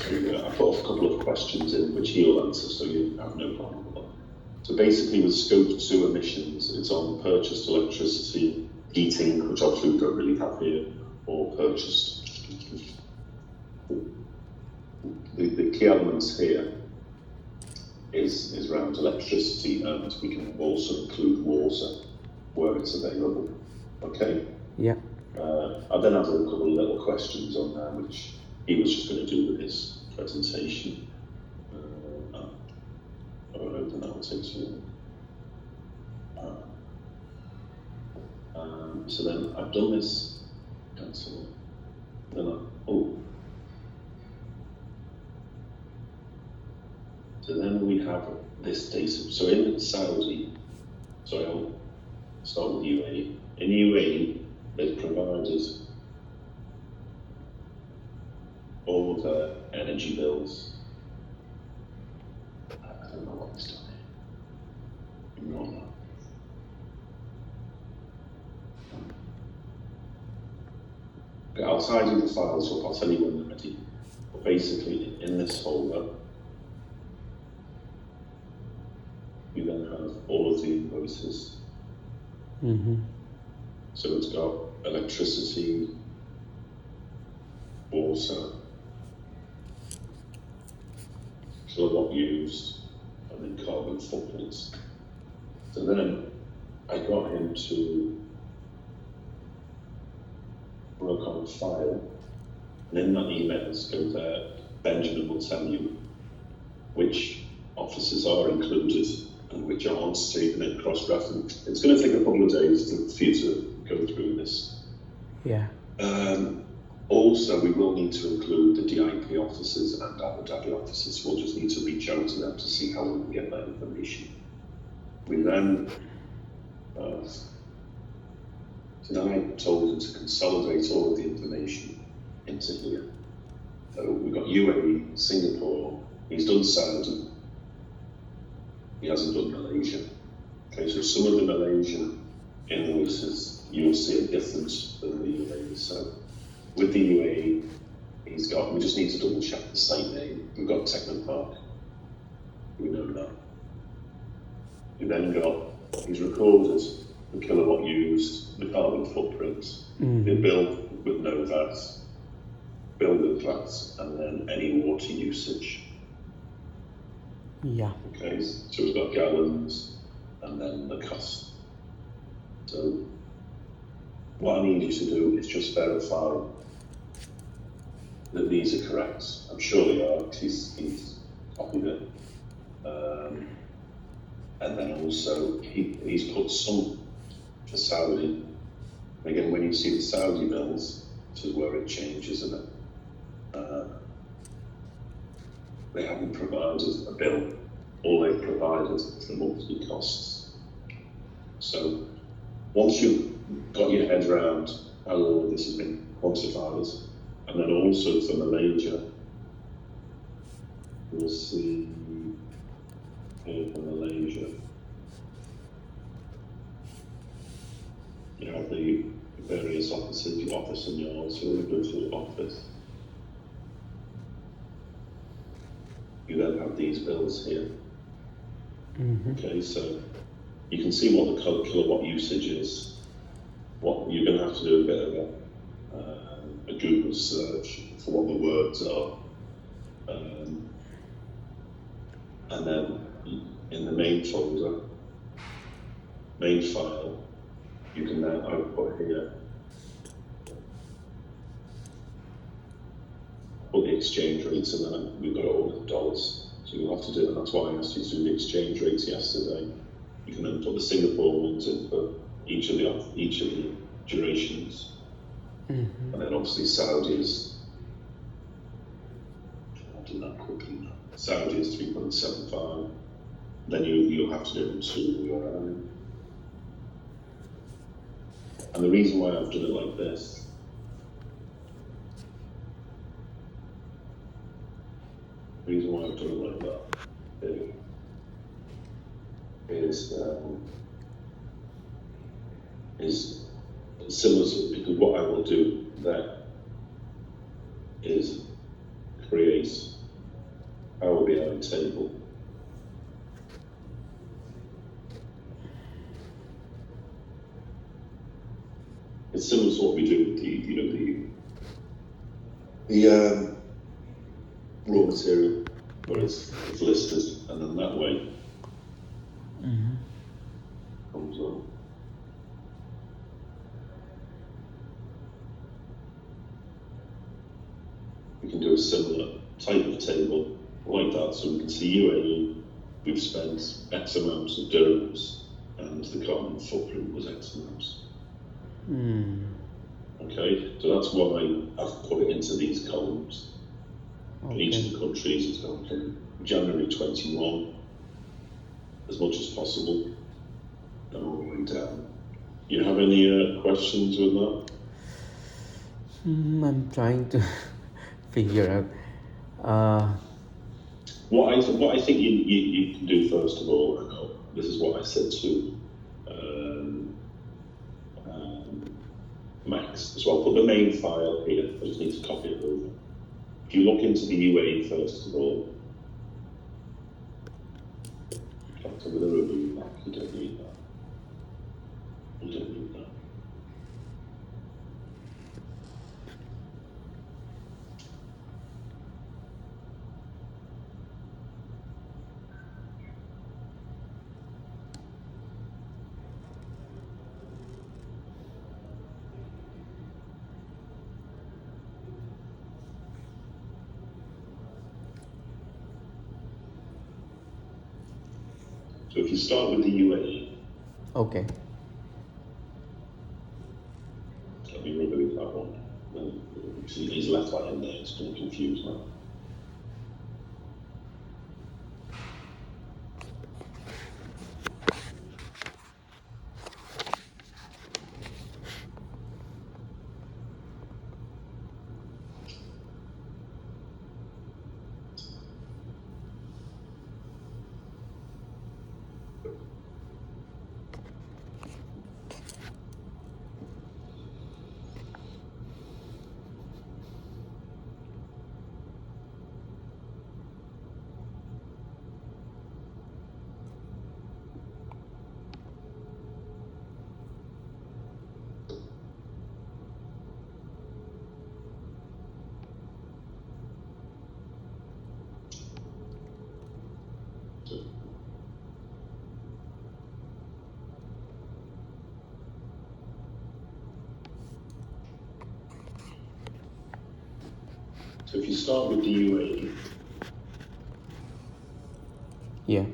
I put a couple of questions in which he'll answer, so you have no problem with that. So basically with Scope 2 emissions, it's on purchased electricity, heating, which obviously we don't really have here, or purchased. The key elements here is around electricity, and we can also include water where it's available. Okay? Yeah. I then have a couple of little questions on there, which he was just going to do with his presentation. I don't open that, will take too long. So then I've done this, cancel. Then so then we have this data. So in Saudi, I'll start with UAE. In UAE, they've provided all of their energy bills. I don't know what it's done here. Ignore that. Okay, I'll tidy the files up, I'll tell you when they're ready. But basically, in this folder, you then have all of the invoices. Mm-hmm. So it's got electricity, water, kilowatt used, and then carbon footprints. So then I got him to work on a file, and in that email, go there, Benjamin will tell you which offices are included and which aren't, so you can then cross-reference. It's going to take a couple of days for you to go through this. Yeah. Also, we will need to include the DIP offices and Abu Dhabi offices. We'll just need to reach out to them to see how we can get that information. We then, I told him to consolidate all of the information into here. So we've got UAE, Singapore, he's done Saudi, he hasn't done Malaysia. Okay, so some of the Malaysian invoices, you'll see a difference than the UAE. So with the UAE, we just need to double check the site name. We've got Technopark, we know that. We then he's recorded the kilowatt used, the carbon footprint, the bill with no VAT, bill with VAT, and then any water usage. Yeah. Okay, so we've got gallons and then the cost. So what I need you to do is just verify that these are correct. I'm sure they are, because he's copied it. And then also he's put some for Saudi. And again, when you see the Saudi bills, this is where it changes a bit. They haven't provided a bill. All they've provided is the monthly costs. So once you've got your head around how all of this has been quantified, and then also for Malaysia, we'll see here for Malaysia, you have the various offices, the office and yards, so we go to office. You then have these bills here. Mm-hmm. Okay, so you can see what the kilowatt usage is. What you're going to have to do a bit of a Google search for what the words are, and then in the main folder, main file, you can then output here, put the exchange rates, and then we've got all the dollars. So you'll have to do it, and that's why I asked you to do the exchange rates yesterday. You can then put the Singapore ones in for each of the durations. Mm-hmm. And then obviously Saudi is, I'll do that quickly now. Saudi is 3.75. Then you'll have to do it to your and the reason why I've done it like this is similar to, because what I will do there is create Power BI table. It's similar to what we do with the raw material, where it's listed, and then that way comes up. We can do a similar type of table like that, so we can see UAE, we've spent X amount of dirhams, and the carbon footprint was X amounts. Okay, so that's why I've put it into these columns. Okay. Each of the countries is going from January 21 as much as possible, and all the way down. You have any questions with that? I'm trying to figure out. What I think you can do first of all, and this is what I said to Max as well. Put the main file here. I just need to copy it over. If you look into the UAE first of all, I'm going to remove that. You don't need that. You don't need that. So if you start with the UAE, Okay. let me remove that one. See, he's left that in there, it's going to confuse now. So if you start with the UAE, Yeah.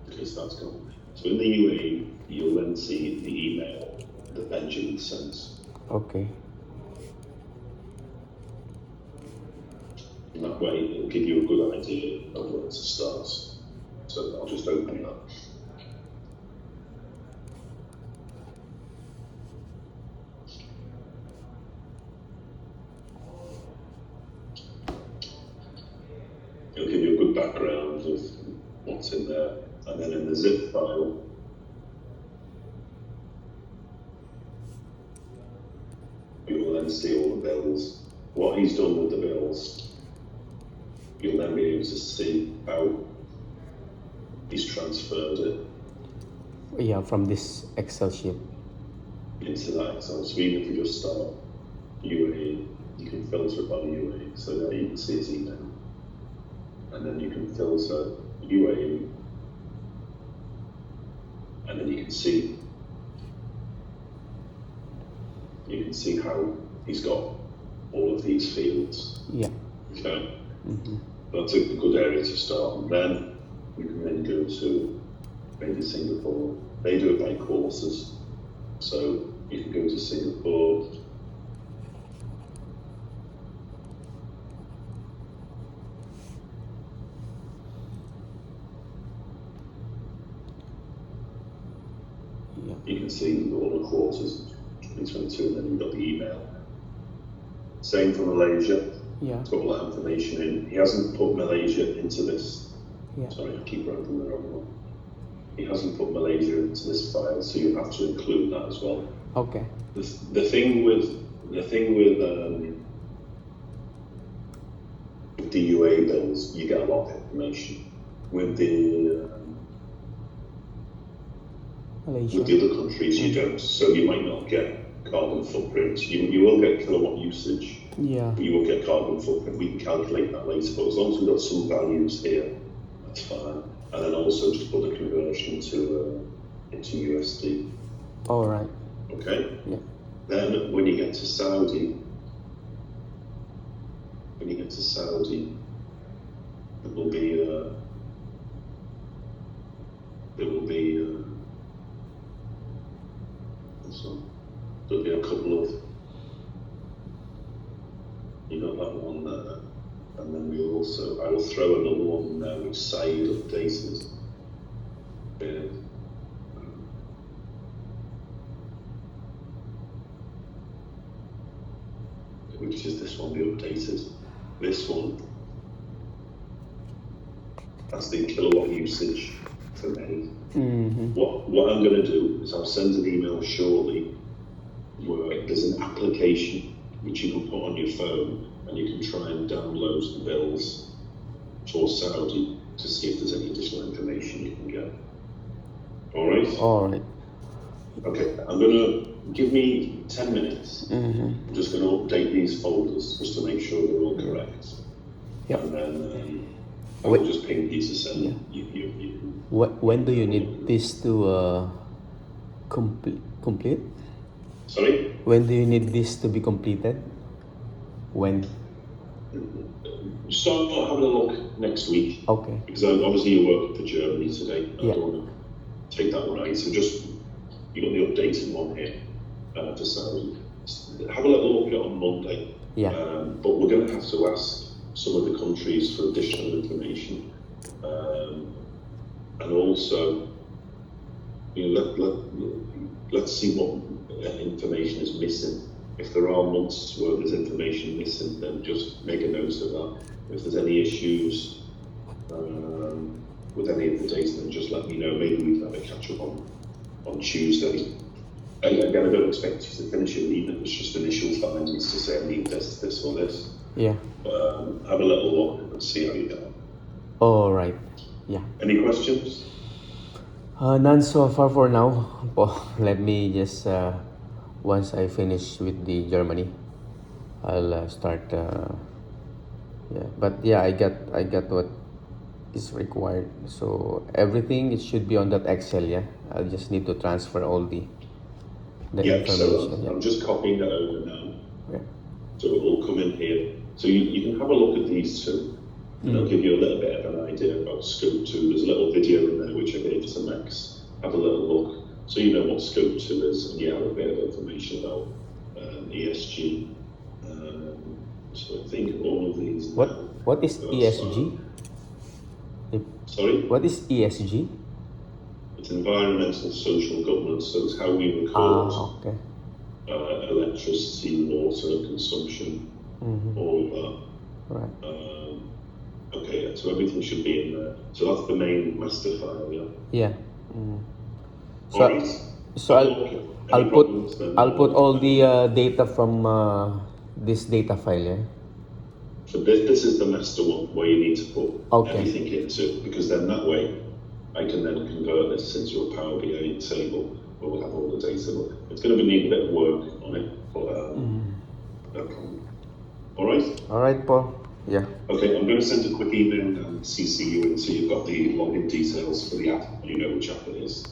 okay, so that's gone. So in the UAE, you'll then see the email that Benjamin sends. Okay. In that way, it'll give you a good idea of where to start. So I'll just open that. It'll give you a good background of what's in there. And then in the zip file, you will then see all the bills. What he's done with the bills, you'll then be able to see how he's transferred it Yeah, from this Excel sheet. into that Excel. So even if you just start UAE, you can filter by UAE. So there you can see his email. And then you can filter UAE. And then you can see how he's got all of these fields. Yeah. Okay. That's a good area to start. And then we can then go to maybe Singapore. They do it by courses. So you can go to Singapore. Yeah. You can see all the quarters, 2022, and then you've got the email. Same for Malaysia. Yeah. It's got all that information in. He hasn't put Malaysia into this. Yeah. Sorry, I keep writing the wrong one. He hasn't put Malaysia into this file, so you have to include that as well. Okay. The thing with DUA bills, you get a lot of information. With the Malaysia. with the other countries, you don't. So you might not get carbon footprint. You will get kilowatt usage. Yeah. But you won't get carbon footprint. We can calculate that later. But as long as we've got some values here, that's fine. And then also just put the conversion to into USD. All right. Okay. Yeah. Then when you get to Saudi, there will be so there'll be a couple of, you got that one there, and then I will throw another one there which Said updated. Which is this one we updated. This one, that's the kilowatt usage for May. Mm-hmm. What I'm going to do is I'll send an email shortly where there's an application which you can put on your phone and you can try and download the bills for Saudi to see if there's any additional information you can get. All right? All right. Okay, I'm going to give me 10 minutes. Mm-hmm. I'm just going to update these folders just to make sure they're all correct. Yep. And then I will just ping you to send you. When do you need this to complete? Sorry? When do you need this to be completed? When? Start having a look next week. Okay. Because obviously you're working for Germany today. I Yeah. don't want to take that one out. So just, you got the updated one here for Saudi. Have a little look at it on Monday. Yeah. But we're going to have to ask some of the countries for additional information. And also, you know, let's see what information is missing. If there are months where there's information missing, then just make a note of that. If there's any issues with any of the data, then just let me know. Maybe we can have a catch up on Tuesday. And again, I don't expect you to finish it, even if it's just initial findings to say I need this or this. Yeah. Have a little look and see how you go. All right. Yeah. Any questions? None so far for now. Let me just once I finish with the Germany, I'll start. Yeah, but yeah, I got what is required. So everything it should be on that Excel. Yeah, I just need to transfer all the information. So I'm just copying that over now. Yeah. So it will come in here. So you can have a look at these two. And I'll give you a little bit of an idea about Scope 2. There's a little video in there which I gave to Max. Have a little look so you know what Scope 2 is, and you have a bit of information about ESG. So I think all of these. What is ESG? Sorry? What is ESG? It's environmental social governance, so it's how we record okay. Electricity, water consumption, all of that. Right. Okay, so everything should be in there. So that's the main master file, yeah? Yeah. So, All right. so I'll put all the data from this data file, yeah? So this is the master one where you need to put everything into, because then that way I can then convert this into a Power BI table where we'll have all the data. But it's going to need a bit of work on it, but no problem. All right? All right, Paul. Yeah. Okay, I'm going to send a quick email and CC you in so you've got the login details for the app and you know which app it is.